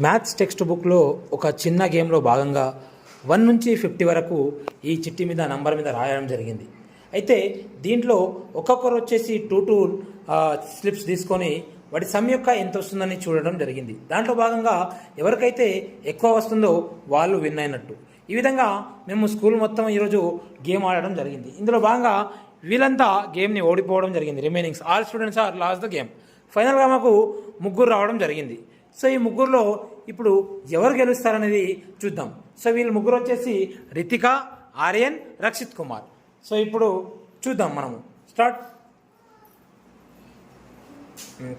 Maths text బుక్లో ఒక చిన్న గేమ్లో భాగంగా 1 నుంచి 50 వరకు ఈ చిట్టి మీద నంబర్ మీద రాయడం జరిగింది. అయితే దీంట్లో ఒక్కొక్కరు వచ్చేసి టూ స్లిప్స్ తీసుకొని వాటి సమ్ యొక్క ఎంత వస్తుందని చూడడం జరిగింది. దాంట్లో భాగంగా ఎవరికైతే ఎక్కువ వస్తుందో వాళ్ళు విన్ అయినట్టు. ఈ విధంగా మేము స్కూల్ మొత్తం ఈరోజు గేమ్ ఆడడం జరిగింది. ఇందులో భాగంగా వీళ్ళంతా గేమ్ని ఓడిపోవడం జరిగింది. Remainings all students are lost the game. ఫైనల్గా మాకు ముగ్గురు రావడం జరిగింది. సో ఈ ముగ్గురులో ఇప్పుడు ఎవరు గెలుస్తారనేది చూద్దాం. సో వీళ్ళు ముగ్గురు వచ్చేసి రితిక, ఆర్యన్, రక్షిత్ కుమార్. సో ఇప్పుడు చూద్దాం మనము. స్టార్ట్.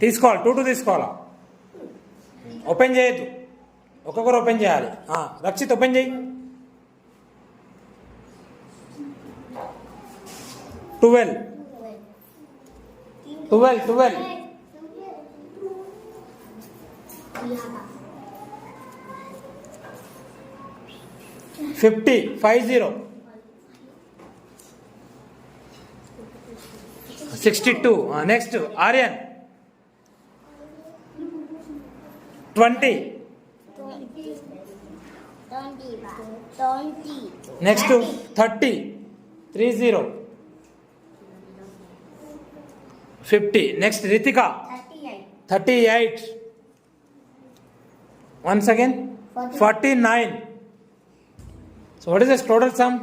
తీసుకోవాలి, టూ తీసుకోవాలా. ఓపెన్ చేయొద్దు, ఒక్కొక్కరు ఓపెన్ చేయాలి. రక్షిత్ ఓపెన్ చేయి. 12 50 62. Next Aryan 20. Next 30. 50. Next Ritika 38. Once again 49. So what is the total sum?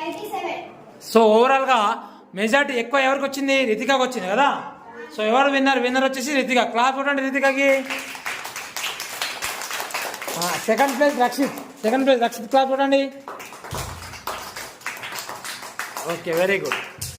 87. So ఓవరాల్గా మెజార్టీ ఎక్కువ ఎవరికి వచ్చింది? రితికాకి వచ్చింది కదా. సో ఎవరు విన్నర్ వచ్చేసి రితిక. క్లాస్ కొట్టండి రితికాకి. Second place Rakshit. క్లాస్ కొట్టండి. Okay, very good.